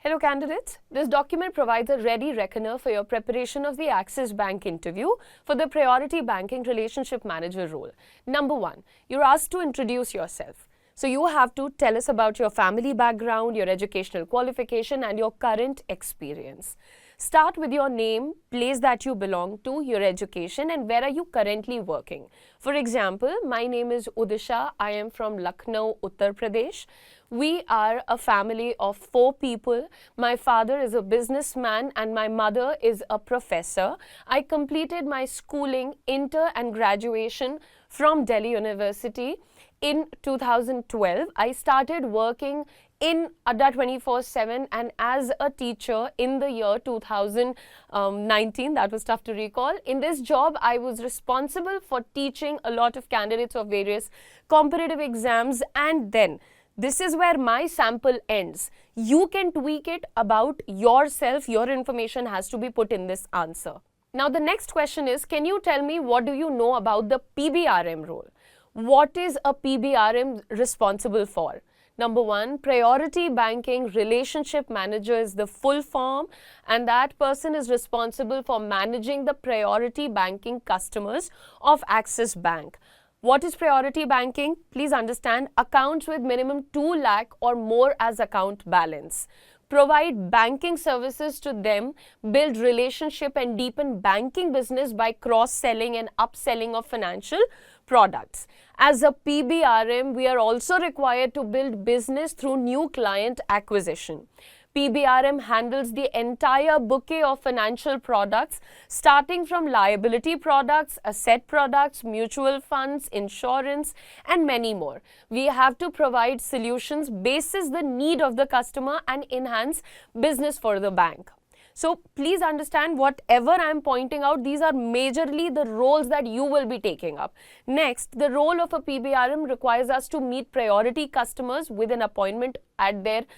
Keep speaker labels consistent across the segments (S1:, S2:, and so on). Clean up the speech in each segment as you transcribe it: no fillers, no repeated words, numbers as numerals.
S1: Hello candidates, this document provides a ready reckoner for your preparation of the Axis Bank interview for the Priority Banking Relationship Manager role. Number 1, you're asked to introduce yourself. So you have to tell us about your family background, your educational qualification and your current experience. Start with your name, place that you belong to, your education and where are you currently working. For example, my name is Udisha, I am from Lucknow, Uttar Pradesh. We are a family of 4 people. My father is a businessman and my mother is a professor. I completed my schooling, inter and graduation from Delhi University in 2012. I started working in Adda 24/7 and as a teacher in the year 2019. That was tough to recall. In this job, I was responsible for teaching a lot of candidates of various competitive exams, and then this is where my sample ends. You can tweak it about yourself. Your information has to be put in this answer. Now the next question is, can you tell me what do you know about the PBRM role? What is a PBRM responsible for? Number 1, Priority Banking Relationship Manager is the full form, and that person is responsible for managing the priority banking customers of Axis Bank. What is priority banking? Please understand, accounts with minimum 2 lakh or more as account balance. Provide banking services to them, build relationship and deepen banking business by cross-selling and upselling of financial products. As a PBRM, we are also required to build business through new client acquisition. PBRM handles the entire bouquet of financial products, starting from liability products, asset products, mutual funds, insurance, and many more. We have to provide solutions basis the need of the customer and enhance business for the bank. So please understand, whatever I am pointing out, these are majorly the roles that you will be taking up. Next, the role of a PBRM requires us to meet priority customers with an appointment at their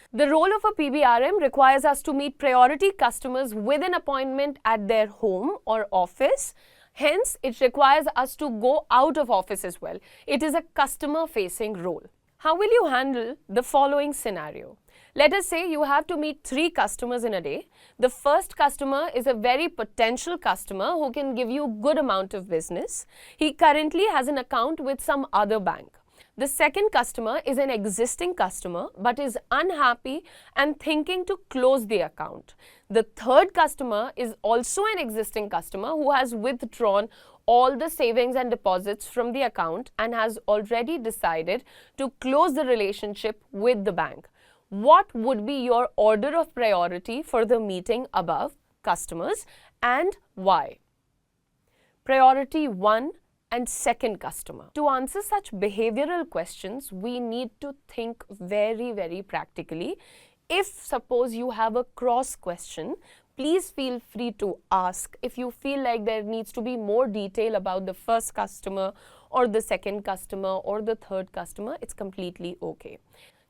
S1: home or office. Hence, it requires us to go out of office as well. It is a customer-facing role. How will you handle the following scenario? Let us say you have to meet 3 customers in a day. The first customer is a very potential customer who can give you a good amount of business. He currently has an account with some other bank. The second customer is an existing customer but is unhappy and thinking to close the account. The third customer is also an existing customer who has withdrawn all the savings and deposits from the account and has already decided to close the relationship with the bank. What would be your order of priority for the meeting above customers and why? Priority 1 and second customer. To answer such behavioral questions, we need to think very practically. If suppose you have a cross question, please feel free to ask. If you feel like there needs to be more detail about the first customer or the second customer or the third customer, it's completely okay.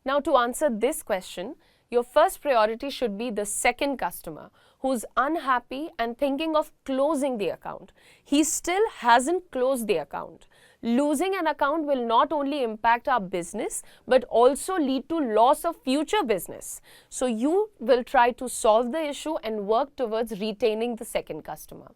S1: Now to answer this question, your first priority should be the second customer who's unhappy and thinking of closing the account. He still hasn't closed the account. Losing an account will not only impact our business but also lead to loss of future business. So you will try to solve the issue and work towards retaining the second customer.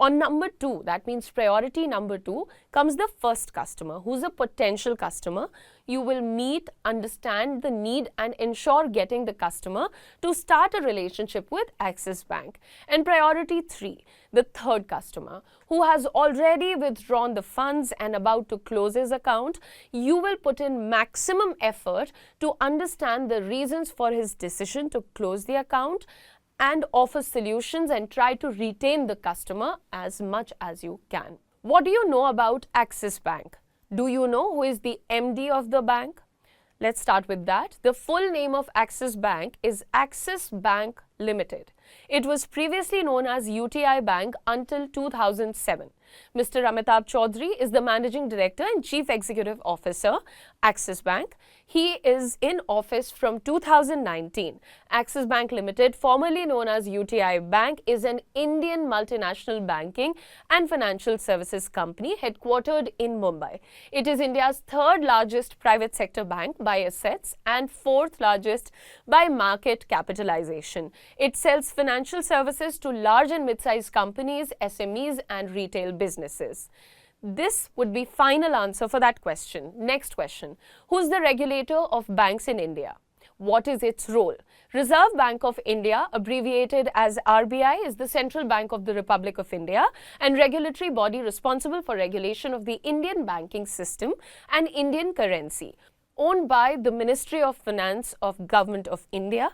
S1: On number 2, that means priority number 2, comes the first customer who's a potential customer. You will meet, understand the need and ensure getting the customer to start a relationship with Axis Bank. And priority 3, the third customer who has already withdrawn the funds and about to close his account. You will put in maximum effort to understand the reasons for his decision to close the account and offer solutions and try to retain the customer as much as you can. What do you know about Axis Bank? Do you know who is the MD of the bank? Let's start with that. The full name of Axis Bank is Axis Bank Limited. It was previously known as UTI Bank until 2007. Mr. Amitabh Chaudhary is the Managing Director and Chief Executive Officer, Axis Bank. He is in office from 2019. Axis Bank Limited, formerly known as UTI Bank, is an Indian multinational banking and financial services company headquartered in Mumbai. It is India's third largest private sector bank by assets and fourth largest by market capitalization. It sells financial services to large and mid-sized companies, SMEs and retail businesses. This would be final answer for that question. Next question. Who's the regulator of banks in India? What is its role? Reserve Bank of India, abbreviated as RBI, is the central bank of the Republic of India and regulatory body responsible for regulation of the Indian banking system and Indian currency. Owned by the Ministry of Finance of Government of India,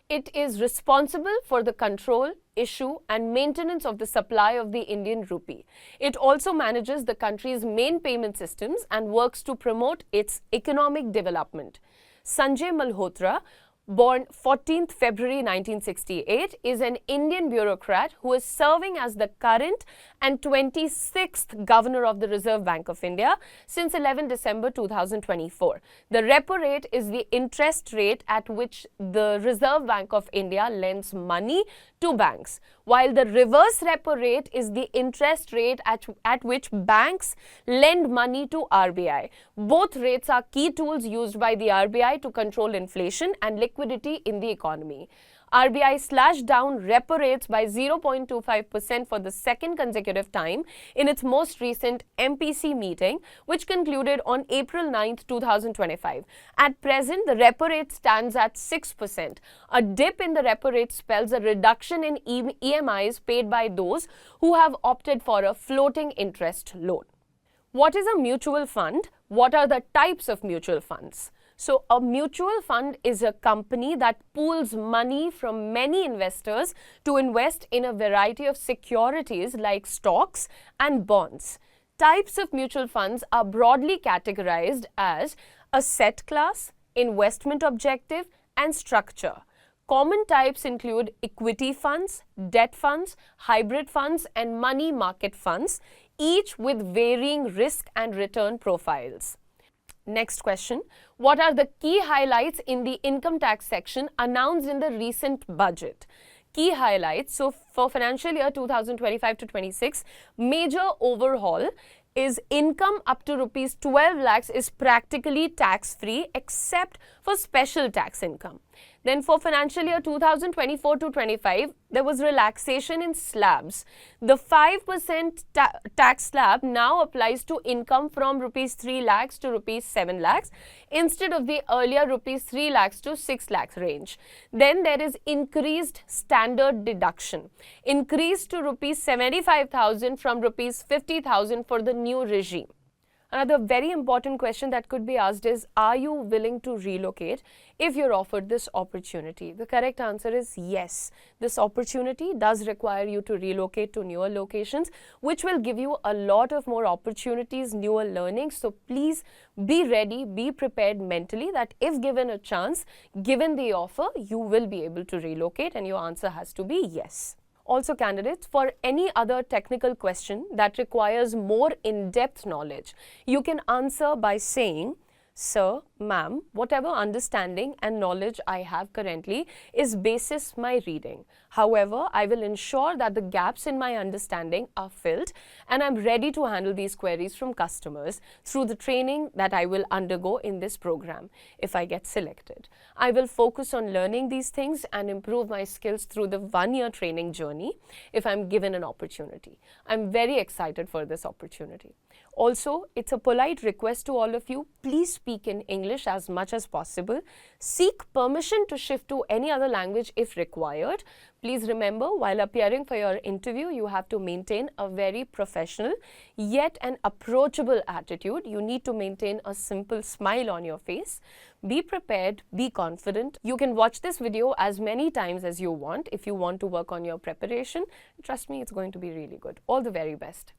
S1: it is responsible for the control, issue and maintenance of the supply of the Indian rupee. It also manages the country's main payment systems and works to promote its economic development. Sanjay Malhotra, born 14th February 1968, is an Indian bureaucrat who is serving as the current and 26th Governor of the Reserve Bank of India since 11 December 2024. The repo rate is the interest rate at which the Reserve Bank of India lends money to banks, while the reverse repo rate is the interest rate at which banks lend money to RBI. Both rates are key tools used by the RBI to control inflation and liquidity in the economy. RBI slashed down repo rates by 0.25% for the second consecutive time in its most recent MPC meeting, which concluded on April 9, 2025. At present, the repo rate stands at 6%. A dip in the repo rate spells a reduction in EMIs paid by those who have opted for a floating interest loan. What is a mutual fund? What are the types of mutual funds? So, a mutual fund is a company that pools money from many investors to invest in a variety of securities like stocks and bonds. Types of mutual funds are broadly categorized as asset class, investment objective, and structure. Common types include equity funds, debt funds, hybrid funds, and money market funds, each with varying risk and return profiles. Next question. What are the key highlights in the income tax section announced in the recent budget? Key highlights. So, for financial year 2025 to 26, major overhaul is income up to rupees 12 lakhs is practically tax-free except for special tax income. Then for financial year 2024 to 25, there was relaxation in slabs. The 5% tax slab now applies to income from rupees 3 lakhs to rupees 7 lakhs instead of the earlier rupees 3 lakhs to 6 lakhs range. Then there is increased standard deduction, increased to rupees 75,000 from rupees 50,000 for the new regime. Another very important question that could be asked is, are you willing to relocate if you're offered this opportunity? The correct answer is yes. This opportunity does require you to relocate to newer locations, which will give you a lot of more opportunities, newer learnings. So please be ready, be prepared mentally that if given a chance, given the offer, you will be able to relocate, and your answer has to be yes. Also, candidates, for any other technical question that requires more in-depth knowledge, you can answer by saying, "Sir, ma'am, whatever understanding and knowledge I have currently is basis my reading. However, I will ensure that the gaps in my understanding are filled, and I'm ready to handle these queries from customers through the training that I will undergo in this program if I get selected. I will focus on learning these things and improve my skills through the one-year training journey if I'm given an opportunity. I'm very excited for this opportunity. Also, it's a polite request to all of you, please speak in English as much as possible. Seek permission to shift to any other language if required. Please remember, while appearing for your interview, you have to maintain a very professional yet an approachable attitude. You need to maintain a simple smile on your face. Be prepared, be confident. You can watch this video as many times as you want if you want to work on your preparation. Trust me, it's going to be really good. All the very best.